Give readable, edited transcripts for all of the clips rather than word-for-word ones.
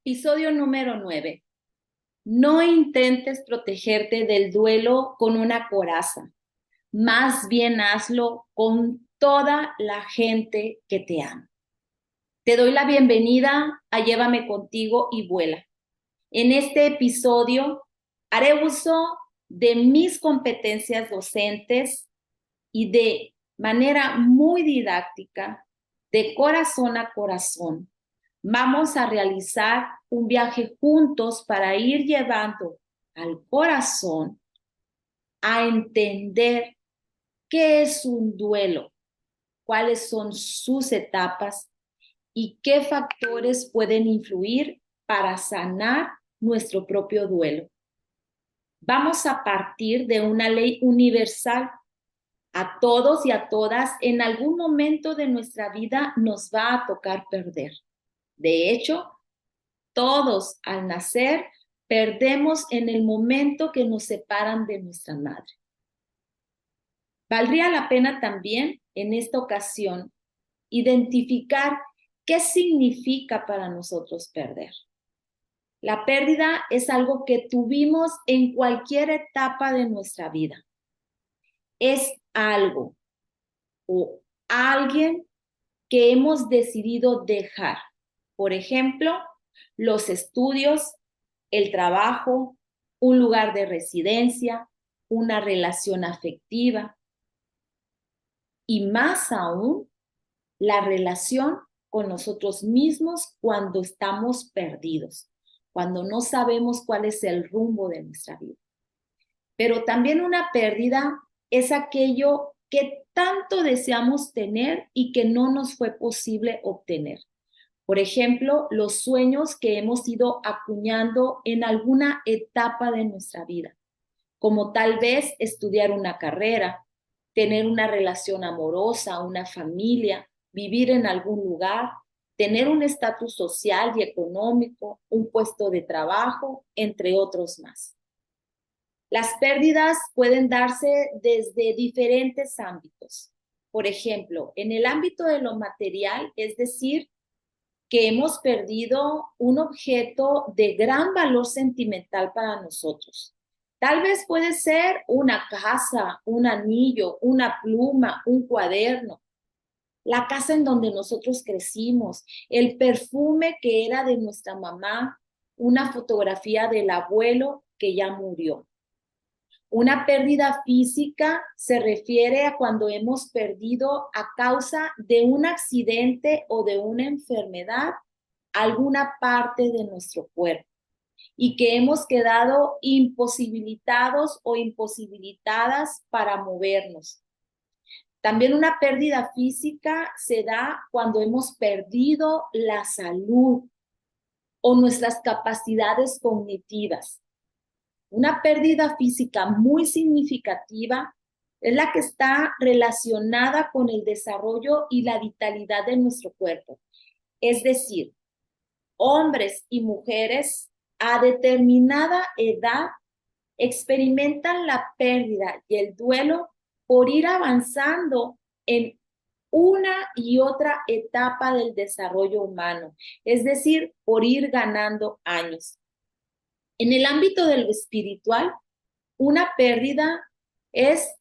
Episodio número 9. No intentes protegerte del duelo con una coraza. Más bien hazlo con toda la gente que te ama. Te doy la bienvenida a Llévame contigo y vuela. En este episodio haré uso de mis competencias docentes y de manera muy didáctica, de corazón a corazón, vamos a realizar un viaje juntos para ir llevando al corazón a entender qué es un duelo, cuáles son sus etapas y qué factores pueden influir para sanar nuestro propio duelo. Vamos a partir de una ley universal. A todos y a todas en algún momento de nuestra vida nos va a tocar perder. De hecho, todos al nacer perdemos en el momento que nos separan de nuestra madre. Valdría la pena también en esta ocasión identificar qué significa para nosotros perder. La pérdida es algo que tuvimos en cualquier etapa de nuestra vida. Es algo o alguien que hemos decidido dejar. Por ejemplo, los estudios, el trabajo, un lugar de residencia, una relación afectiva y más aún la relación con nosotros mismos cuando estamos perdidos, cuando no sabemos cuál es el rumbo de nuestra vida. Pero también una pérdida es aquello que tanto deseamos tener y que no nos fue posible obtener. Por ejemplo, los sueños que hemos ido acuñando en alguna etapa de nuestra vida, como tal vez estudiar una carrera, tener una relación amorosa, una familia, vivir en algún lugar, tener un estatus social y económico, un puesto de trabajo, entre otros más. Las pérdidas pueden darse desde diferentes ámbitos. Por ejemplo, en el ámbito de lo material, es decir, que hemos perdido un objeto de gran valor sentimental para nosotros. Tal vez puede ser una casa, un anillo, una pluma, un cuaderno, la casa en donde nosotros crecimos, el perfume que era de nuestra mamá, una fotografía del abuelo que ya murió. Una pérdida física se refiere a cuando hemos perdido a causa de un accidente o de una enfermedad alguna parte de nuestro cuerpo y que hemos quedado imposibilitados o imposibilitadas para movernos. También una pérdida física se da cuando hemos perdido la salud o nuestras capacidades cognitivas. Una pérdida física muy significativa es la que está relacionada con el desarrollo y la vitalidad de nuestro cuerpo. Es decir, hombres y mujeres a determinada edad experimentan la pérdida y el duelo por ir avanzando en una y otra etapa del desarrollo humano, es decir, por ir ganando años. En el ámbito de lo espiritual, una pérdida es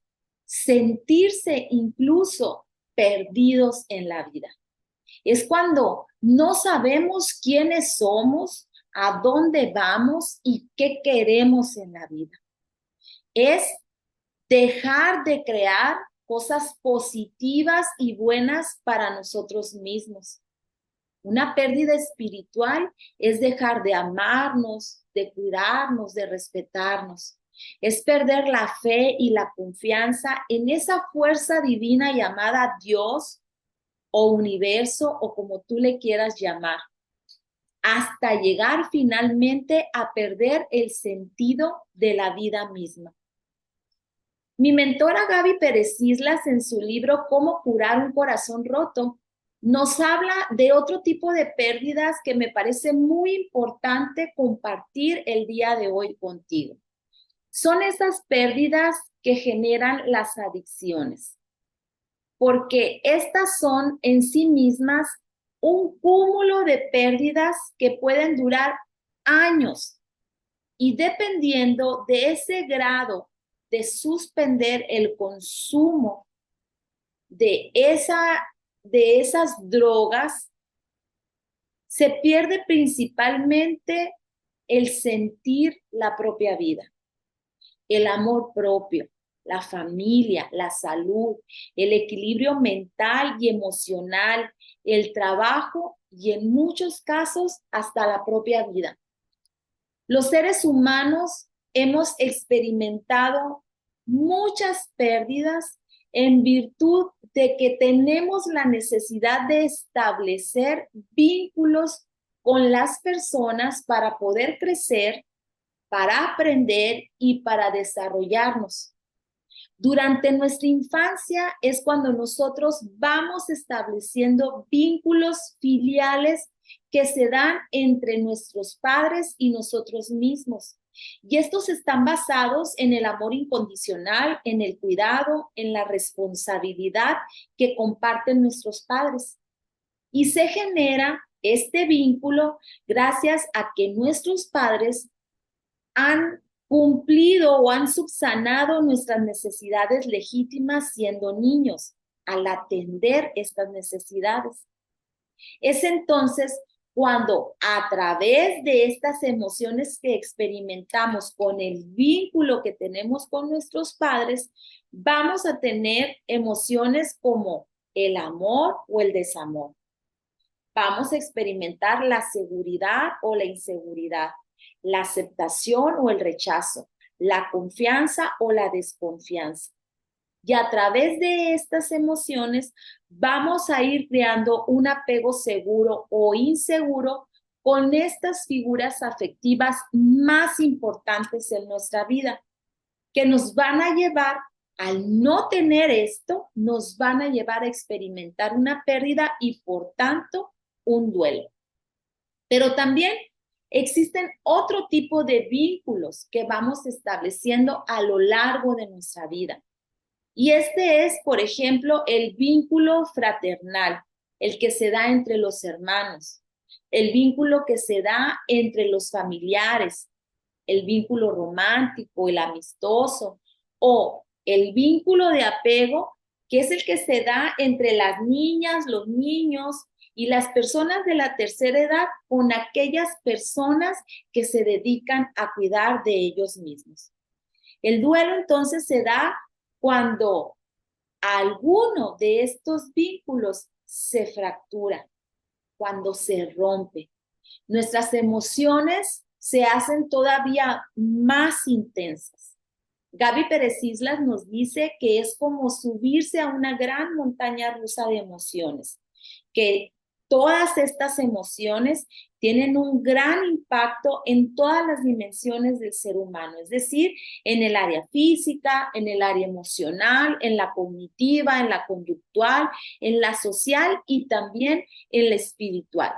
sentirse incluso perdidos en la vida. Es cuando no sabemos quiénes somos, a dónde vamos y qué queremos en la vida. Es dejar de crear cosas positivas y buenas para nosotros mismos. Una pérdida espiritual es dejar de amarnos, de cuidarnos, de respetarnos. Es perder la fe y la confianza en esa fuerza divina llamada Dios o universo o como tú le quieras llamar, hasta llegar finalmente a perder el sentido de la vida misma. Mi mentora Gaby Pérez Islas, en su libro Cómo curar un corazón roto, nos habla de otro tipo de pérdidas que me parece muy importante compartir el día de hoy contigo. Son esas pérdidas que generan las adicciones, porque estas son en sí mismas un cúmulo de pérdidas que pueden durar años. Y dependiendo de ese grado de suspender el consumo de esas drogas, se pierde principalmente el sentir la propia vida, el amor propio, la familia, la salud, el equilibrio mental y emocional, el trabajo y en muchos casos hasta la propia vida. Los seres humanos hemos experimentado muchas pérdidas en virtud de que tenemos la necesidad de establecer vínculos con las personas para poder crecer, para aprender y para desarrollarnos. Durante nuestra infancia es cuando nosotros vamos estableciendo vínculos filiales que se dan entre nuestros padres y nosotros mismos. Y estos están basados en el amor incondicional, en el cuidado, en la responsabilidad que comparten nuestros padres. Y se genera este vínculo gracias a que nuestros padres han cumplido o han subsanado nuestras necesidades legítimas siendo niños al atender estas necesidades. Es entonces cuando a través de estas emociones que experimentamos con el vínculo que tenemos con nuestros padres, vamos a tener emociones como el amor o el desamor. Vamos a experimentar la seguridad o la inseguridad, la aceptación o el rechazo, la confianza o la desconfianza. Y a través de estas emociones vamos a ir creando un apego seguro o inseguro con estas figuras afectivas más importantes en nuestra vida, que nos van a llevar, al no tener esto, nos van a llevar a experimentar una pérdida y por tanto un duelo. Pero también existen otro tipo de vínculos que vamos estableciendo a lo largo de nuestra vida. Y este es, por ejemplo, el vínculo fraternal, el que se da entre los hermanos, el vínculo que se da entre los familiares, el vínculo romántico, el amistoso, o el vínculo de apego, que es el que se da entre las niñas, los niños y las personas de la tercera edad con aquellas personas que se dedican a cuidar de ellos mismos. El duelo entonces se da cuando alguno de estos vínculos se fractura, cuando se rompe. Nuestras emociones se hacen todavía más intensas. Gaby Pérez Islas nos dice que es como subirse a una gran montaña rusa de emociones, que todas estas emociones tienen un gran impacto en todas las dimensiones del ser humano, es decir, en el área física, en el área emocional, en la cognitiva, en la conductual, en la social y también en la espiritual.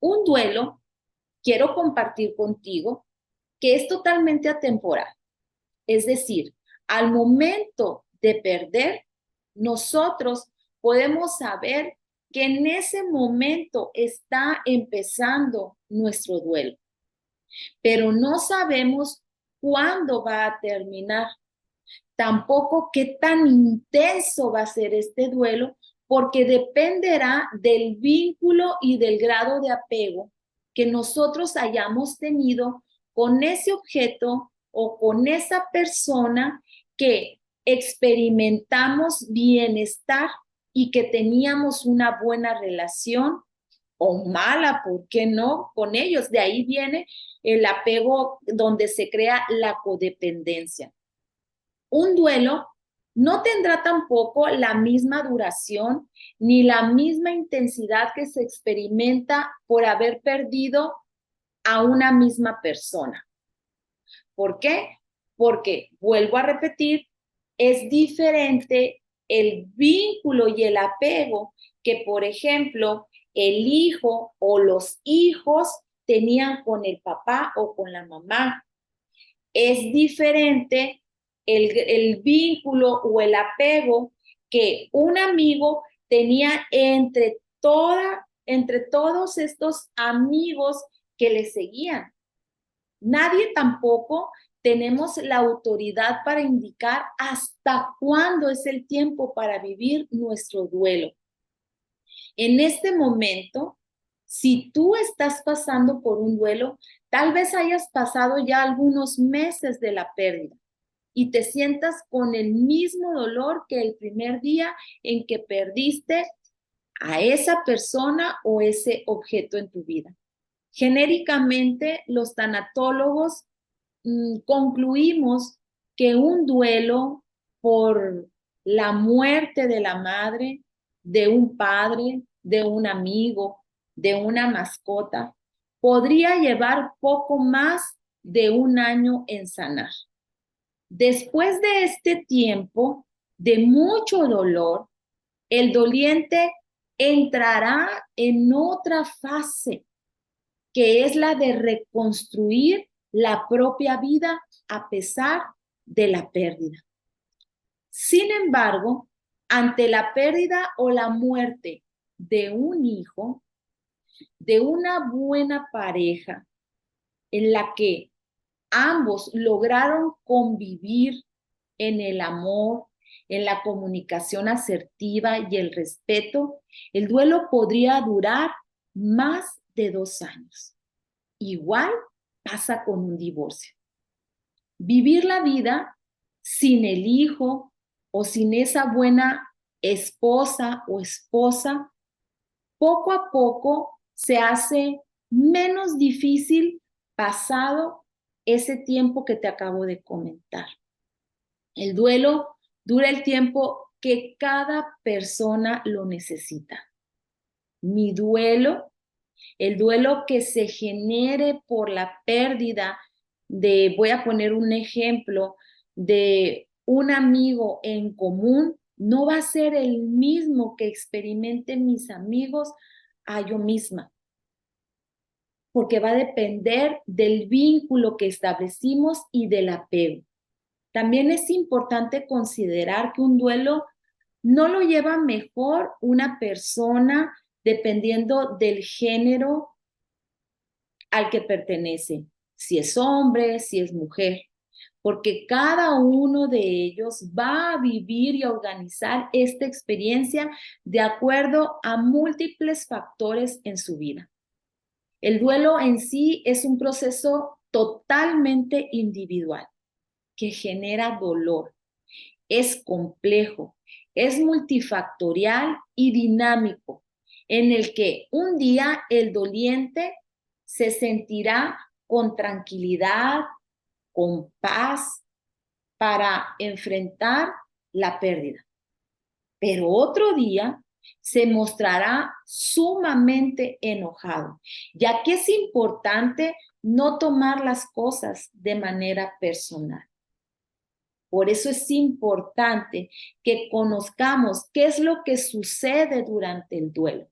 Un duelo, quiero compartir contigo, que es totalmente atemporal. Es decir, al momento de perder, nosotros podemos saber que en ese momento está empezando nuestro duelo, pero no sabemos cuándo va a terminar, tampoco qué tan intenso va a ser este duelo, porque dependerá del vínculo y del grado de apego que nosotros hayamos tenido con ese objeto o con esa persona que experimentamos bienestar y que teníamos una buena relación o mala, ¿por qué no? Con ellos. De ahí viene el apego donde se crea la codependencia. Un duelo no tendrá tampoco la misma duración ni la misma intensidad que se experimenta por haber perdido a una misma persona. ¿Por qué? Porque, vuelvo a repetir, es diferente el vínculo y el apego que, por ejemplo, el hijo o los hijos tenían con el papá o con la mamá. Es diferente el vínculo o el apego que un amigo tenía entre entre todos estos amigos que le seguían. Nadie tampoco tenemos la autoridad para indicar hasta cuándo es el tiempo para vivir nuestro duelo. En este momento, si tú estás pasando por un duelo, tal vez hayas pasado ya algunos meses de la pérdida y te sientas con el mismo dolor que el primer día en que perdiste a esa persona o ese objeto en tu vida. Genéricamente, los tanatólogos concluimos que un duelo por la muerte de la madre, de un padre, de un amigo, de una mascota, podría llevar poco más de un año en sanar. Después de este tiempo de mucho dolor, el doliente entrará en otra fase, que es la de reconstruir la propia vida a pesar de la pérdida. Sin embargo, ante la pérdida o la muerte de un hijo, de una buena pareja en la que ambos lograron convivir en el amor, en la comunicación asertiva y el respeto, el duelo podría durar más de 2 años. Igual pasa con un divorcio. Vivir la vida sin el hijo o sin esa buena esposa o esposa, poco a poco se hace menos difícil pasado ese tiempo que te acabo de comentar. El duelo dura el tiempo que cada persona lo necesita. Mi duelo, el duelo que se genere por la pérdida de, voy a poner un ejemplo, de un amigo en común, no va a ser el mismo que experimenten mis amigos a yo misma, porque va a depender del vínculo que establecimos y del apego. También es importante considerar que un duelo no lo lleva mejor una persona dependiendo del género al que pertenece, si es hombre, si es mujer, porque cada uno de ellos va a vivir y a organizar esta experiencia de acuerdo a múltiples factores en su vida. El duelo en sí es un proceso totalmente individual que genera dolor. Es complejo, es multifactorial y dinámico, en el que un día el doliente se sentirá con tranquilidad, con paz para enfrentar la pérdida. Pero otro día se mostrará sumamente enojado, ya que es importante no tomar las cosas de manera personal. Por eso es importante que conozcamos qué es lo que sucede durante el duelo.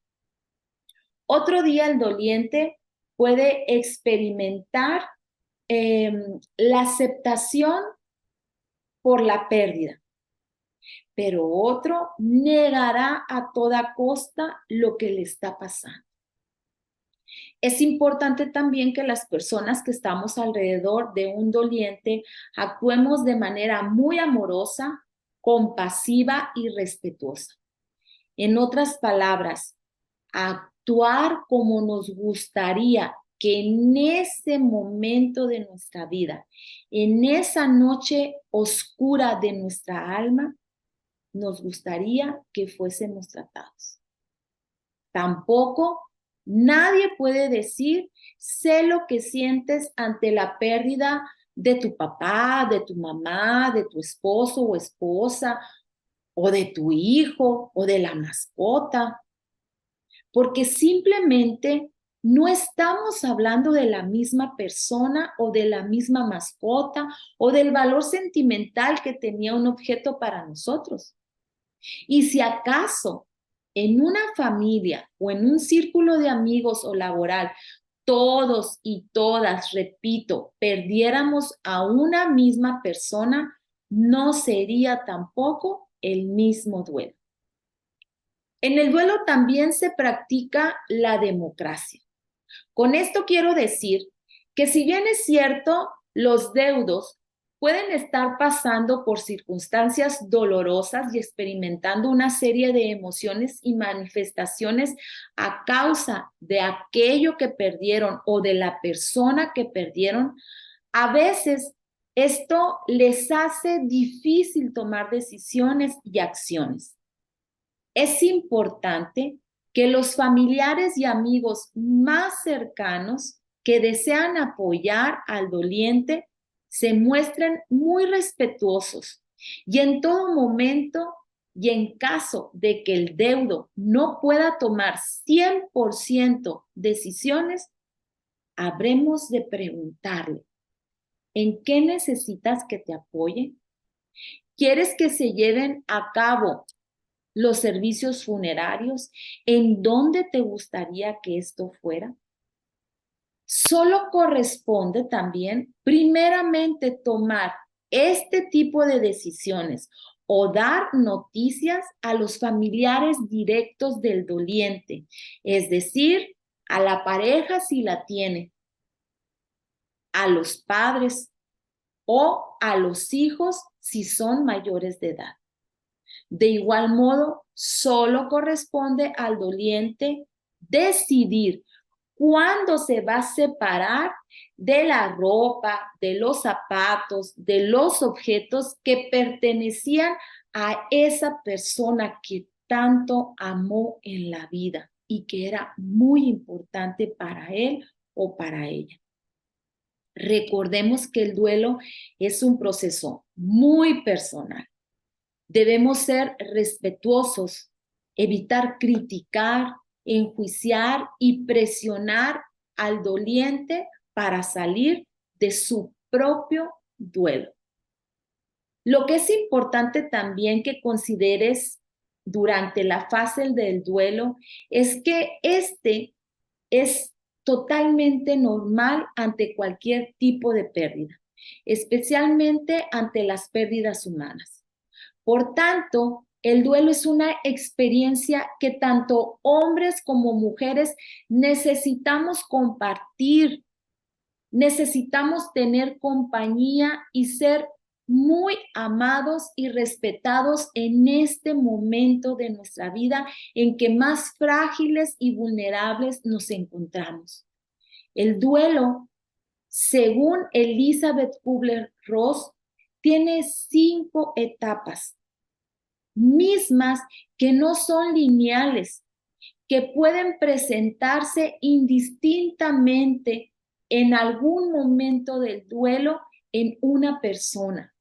Otro día el doliente puede experimentar la aceptación por la pérdida, pero otro negará a toda costa lo que le está pasando. Es importante también que las personas que estamos alrededor de un doliente actuemos de manera muy amorosa, compasiva y respetuosa. En otras palabras, actuar como nos gustaría que en ese momento de nuestra vida, en esa noche oscura de nuestra alma, nos gustaría que fuésemos tratados. Tampoco nadie puede decir, sé lo que sientes ante la pérdida de tu papá, de tu mamá, de tu esposo o esposa, o de tu hijo, o de la mascota, porque simplemente no estamos hablando de la misma persona o de la misma mascota o del valor sentimental que tenía un objeto para nosotros. Y si acaso en una familia o en un círculo de amigos o laboral, todos y todas, repito, perdiéramos a una misma persona, no sería tampoco el mismo duelo. En el duelo también se practica la democracia. Con esto quiero decir que si bien es cierto, los deudos pueden estar pasando por circunstancias dolorosas y experimentando una serie de emociones y manifestaciones a causa de aquello que perdieron o de la persona que perdieron, a veces esto les hace difícil tomar decisiones y acciones. Es importante que los familiares y amigos más cercanos que desean apoyar al doliente se muestren muy respetuosos y en todo momento y en caso de que el deudo no pueda tomar 100% decisiones, habremos de preguntarle, ¿en qué necesitas que te apoye? ¿Quieres que se lleven a cabo los servicios funerarios? ¿En dónde te gustaría que esto fuera? Solo corresponde también, primeramente, tomar este tipo de decisiones o dar noticias a los familiares directos del doliente, es decir, a la pareja si la tiene, a los padres o a los hijos si son mayores de edad. De igual modo, solo corresponde al doliente decidir cuándo se va a separar de la ropa, de los zapatos, de los objetos que pertenecían a esa persona que tanto amó en la vida y que era muy importante para él o para ella. Recordemos que el duelo es un proceso muy personal. Debemos ser respetuosos, evitar criticar, enjuiciar y presionar al doliente para salir de su propio duelo. Lo que es importante también que consideres durante la fase del duelo es que este es totalmente normal ante cualquier tipo de pérdida, especialmente ante las pérdidas humanas. Por tanto, el duelo es una experiencia que tanto hombres como mujeres necesitamos compartir, necesitamos tener compañía y ser muy amados y respetados en este momento de nuestra vida en que más frágiles y vulnerables nos encontramos. El duelo, según Elizabeth Kubler-Ross, tiene 5 etapas mismas que no son lineales, que pueden presentarse indistintamente en algún momento del duelo en una persona.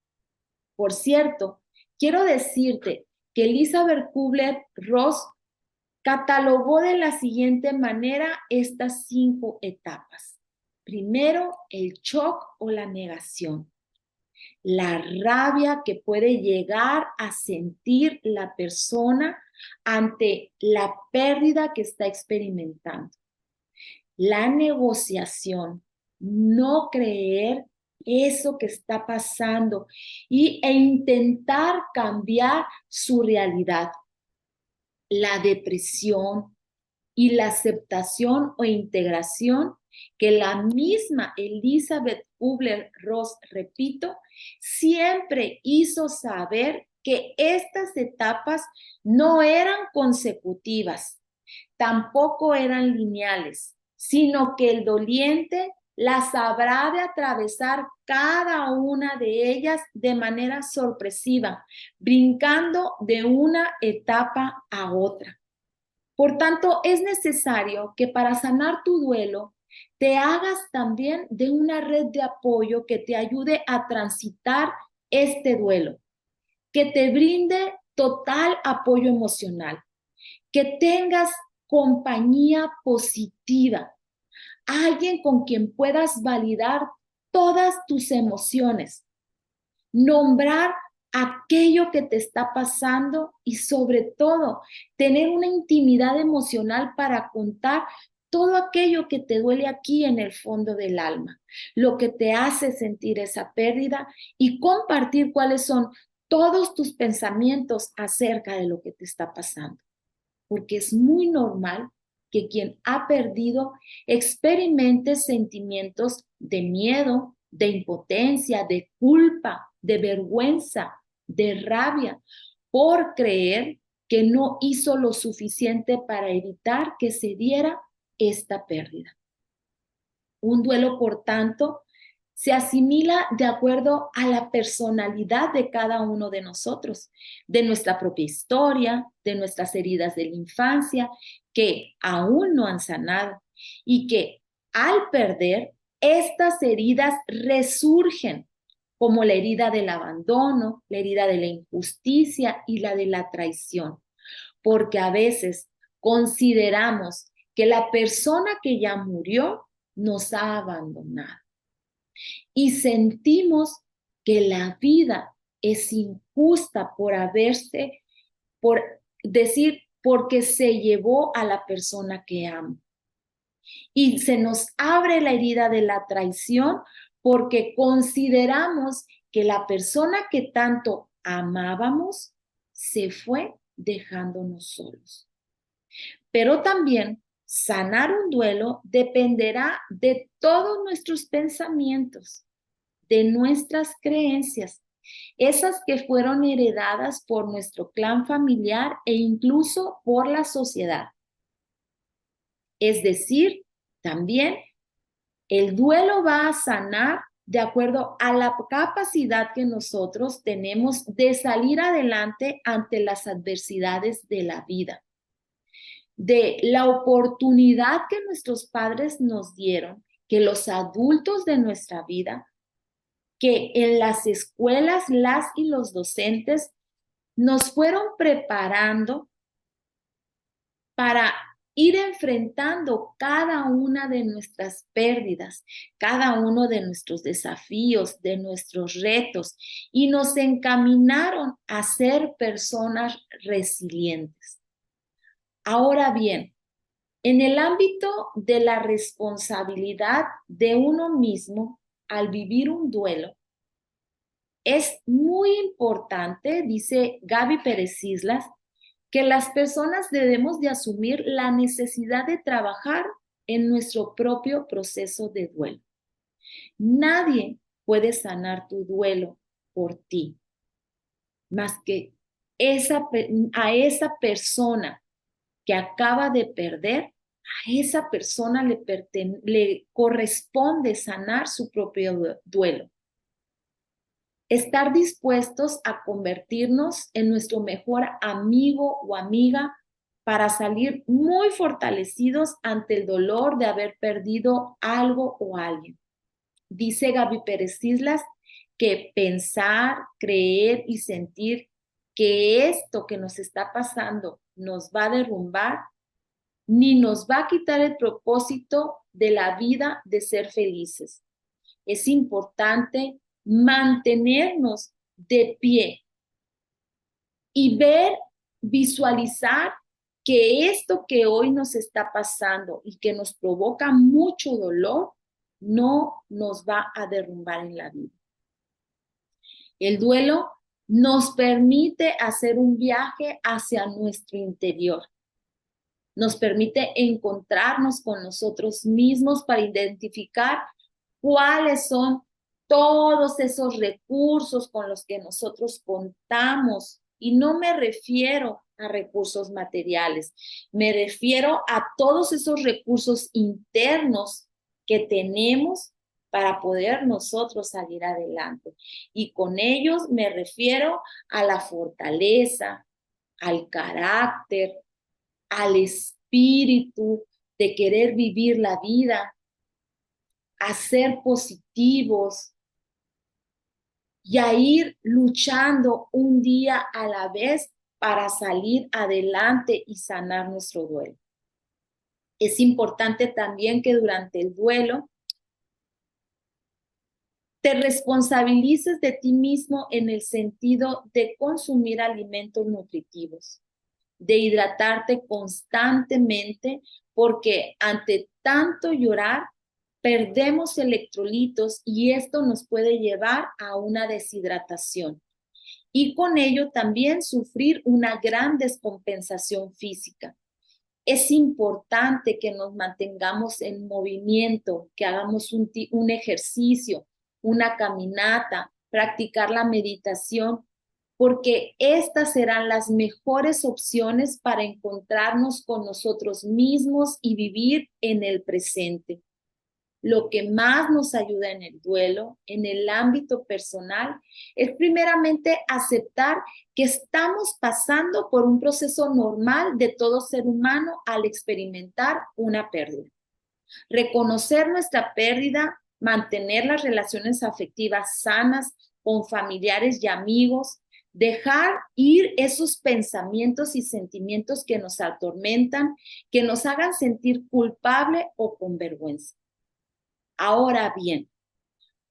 Por cierto, quiero decirte que Elizabeth Kubler-Ross catalogó de la siguiente manera estas 5 etapas. Primero, el shock o la negación. La rabia que puede llegar a sentir la persona ante la pérdida que está experimentando. La negociación, no creer eso que está pasando e intentar cambiar su realidad. La depresión y la aceptación o integración que la misma Elizabeth Kubler-Ross, repito, siempre hizo saber que estas etapas no eran consecutivas, tampoco eran lineales, sino que el doliente las habrá de atravesar cada una de ellas de manera sorpresiva, brincando de una etapa a otra. Por tanto, es necesario que para sanar tu duelo te hagas también de una red de apoyo que te ayude a transitar este duelo, que te brinde total apoyo emocional, que tengas compañía positiva, alguien con quien puedas validar todas tus emociones, nombrar aquello que te está pasando y sobre todo tener una intimidad emocional para contar todo aquello que te duele aquí en el fondo del alma, lo que te hace sentir esa pérdida y compartir cuáles son todos tus pensamientos acerca de lo que te está pasando. porque es muy normal que quien ha perdido experimente sentimientos de miedo, de impotencia, de culpa, de vergüenza, de rabia, por creer que no hizo lo suficiente para evitar que se diera esta pérdida. Un duelo, por tanto, se asimila de acuerdo a la personalidad de cada uno de nosotros, de nuestra propia historia, de nuestras heridas de la infancia, que aún no han sanado y que al perder, estas heridas resurgen, como la herida del abandono, la herida de la injusticia y la de la traición, porque a veces consideramos que la persona que ya murió nos ha abandonado y sentimos que la vida es injusta por decir, porque se llevó a la persona que amo. Y se nos abre la herida de la traición porque consideramos que la persona que tanto amábamos se fue dejándonos solos. Pero también sanar un duelo dependerá de todos nuestros pensamientos, de nuestras creencias, esas que fueron heredadas por nuestro clan familiar e incluso por la sociedad. Es decir, también el duelo va a sanar de acuerdo a la capacidad que nosotros tenemos de salir adelante ante las adversidades de la vida, de la oportunidad que nuestros padres nos dieron, que los adultos de nuestra vida, que en las escuelas las y los docentes nos fueron preparando para ir enfrentando cada una de nuestras pérdidas, cada uno de nuestros desafíos, de nuestros retos, y nos encaminaron a ser personas resilientes. Ahora bien, en el ámbito de la responsabilidad de uno mismo al vivir un duelo, es muy importante, dice Gaby Pérez Islas, que las personas debemos de asumir la necesidad de trabajar en nuestro propio proceso de duelo. Nadie puede sanar tu duelo por ti, más que a esa persona que acaba de perder, a esa persona le corresponde sanar su propio duelo. Estar dispuestos a convertirnos en nuestro mejor amigo o amiga para salir muy fortalecidos ante el dolor de haber perdido algo o alguien. Dice Gaby Pérez Islas que pensar, creer y sentir que esto que nos está pasando nos va a derrumbar, ni nos va a quitar el propósito de la vida de ser felices. Es importante mantenernos de pie y visualizar que esto que hoy nos está pasando y que nos provoca mucho dolor, no nos va a derrumbar en la vida. El duelo nos permite hacer un viaje hacia nuestro interior. Nos permite encontrarnos con nosotros mismos para identificar cuáles son todos esos recursos con los que nosotros contamos. Y no me refiero a recursos materiales, me refiero a todos esos recursos internos que tenemos para poder nosotros salir adelante. Y con ellos me refiero a la fortaleza, al carácter, al espíritu de querer vivir la vida, a ser positivos y a ir luchando un día a la vez para salir adelante y sanar nuestro duelo. Es importante también que durante el duelo te responsabilices de ti mismo en el sentido de consumir alimentos nutritivos, de hidratarte constantemente, porque ante tanto llorar perdemos electrolitos y esto nos puede llevar a una deshidratación y con ello también sufrir una gran descompensación física. Es importante que nos mantengamos en movimiento, que hagamos un ejercicio, una caminata, practicar la meditación, porque estas serán las mejores opciones para encontrarnos con nosotros mismos y vivir en el presente. Lo que más nos ayuda en el duelo, en el ámbito personal, es primeramente aceptar que estamos pasando por un proceso normal de todo ser humano al experimentar una pérdida. Reconocer nuestra pérdida, mantener las relaciones afectivas sanas con familiares y amigos, dejar ir esos pensamientos y sentimientos que nos atormentan, que nos hagan sentir culpable o con vergüenza. Ahora bien,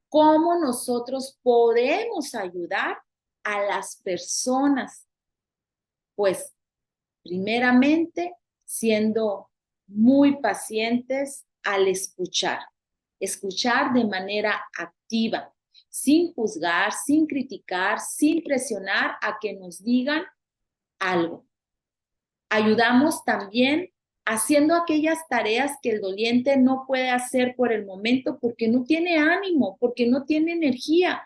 ¿cómo nosotros podemos ayudar a las personas? Pues, primeramente, siendo muy pacientes al escuchar de manera activa, sin juzgar, sin criticar, sin presionar a que nos digan algo. Ayudamos también haciendo aquellas tareas que el doliente no puede hacer por el momento porque no tiene ánimo, porque no tiene energía,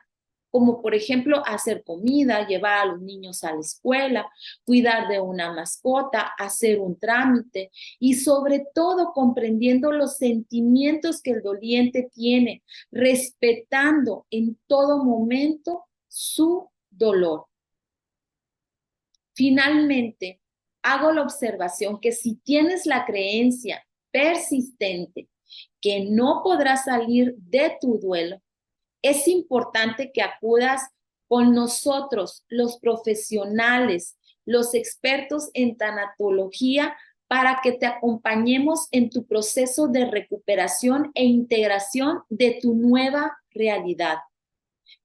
como por ejemplo hacer comida, llevar a los niños a la escuela, cuidar de una mascota, hacer un trámite y sobre todo comprendiendo los sentimientos que el doliente tiene, respetando en todo momento su dolor. Finalmente, hago la observación que si tienes la creencia persistente que no podrás salir de tu duelo, es importante que acudas con nosotros, los profesionales, los expertos en tanatología, para que te acompañemos en tu proceso de recuperación e integración de tu nueva realidad.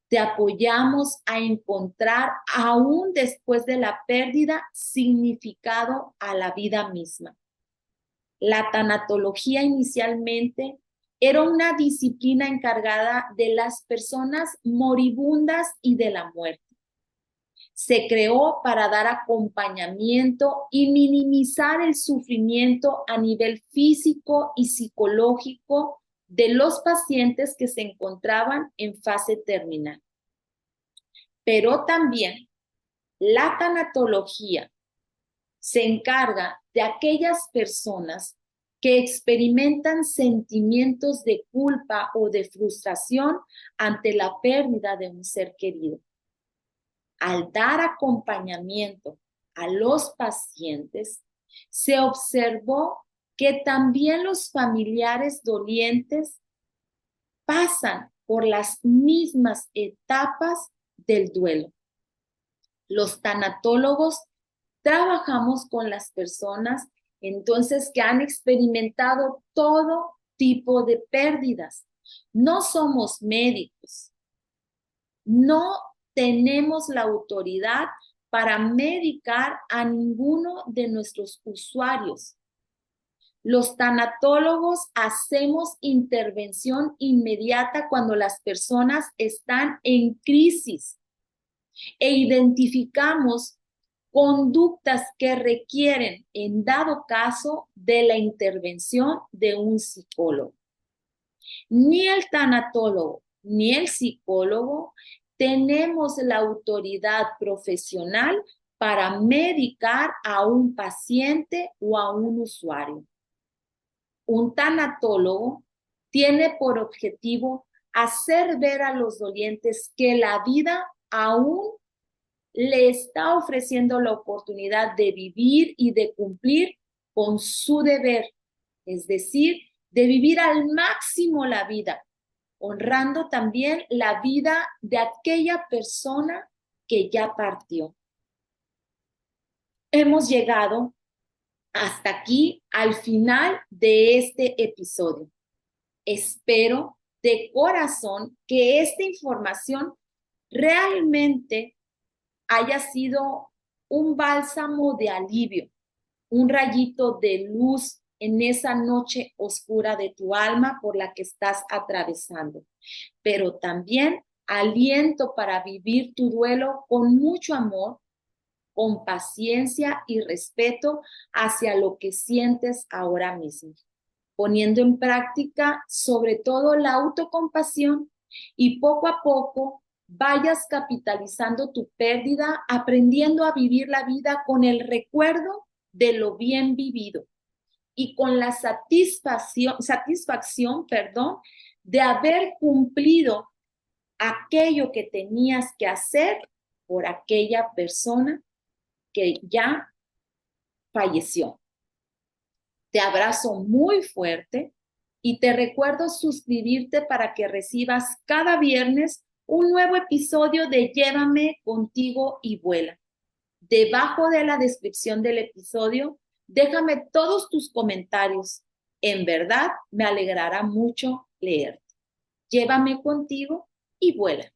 Te apoyamos a encontrar, aún después de la pérdida, significado a la vida misma. La tanatología inicialmente era una disciplina encargada de las personas moribundas y de la muerte. Se creó para dar acompañamiento y minimizar el sufrimiento a nivel físico y psicológico de los pacientes que se encontraban en fase terminal. Pero también la tanatología se encarga de aquellas personas que experimentan sentimientos de culpa o de frustración ante la pérdida de un ser querido. Al dar acompañamiento a los pacientes, se observó que también los familiares dolientes pasan por las mismas etapas del duelo. Los tanatólogos trabajamos con las personas entonces que han experimentado todo tipo de pérdidas. No somos médicos, no tenemos la autoridad para medicar a ninguno de nuestros usuarios. Los tanatólogos hacemos intervención inmediata cuando las personas están en crisis e identificamos conductas que requieren, en dado caso, de la intervención de un psicólogo. Ni el tanatólogo ni el psicólogo tenemos la autoridad profesional para medicar a un paciente o a un usuario. Un tanatólogo tiene por objetivo hacer ver a los dolientes que la vida aún le está ofreciendo la oportunidad de vivir y de cumplir con su deber, es decir, de vivir al máximo la vida, honrando también la vida de aquella persona que ya partió. Hemos llegado hasta aquí al final de este episodio. Espero de corazón que esta información realmente haya sido un bálsamo de alivio, un rayito de luz en esa noche oscura de tu alma por la que estás atravesando, pero también aliento para vivir tu duelo con mucho amor, con paciencia y respeto hacia lo que sientes ahora mismo, poniendo en práctica sobre todo la autocompasión y poco a poco vayas capitalizando tu pérdida, aprendiendo a vivir la vida con el recuerdo de lo bien vivido y con la satisfacción, de haber cumplido aquello que tenías que hacer por aquella persona que ya falleció. Te abrazo muy fuerte y te recuerdo suscribirte para que recibas cada viernes un nuevo episodio de Llévame contigo y vuela. Debajo de la descripción del episodio, déjame todos tus comentarios. En verdad, me alegrará mucho leerte. Llévame contigo y vuela.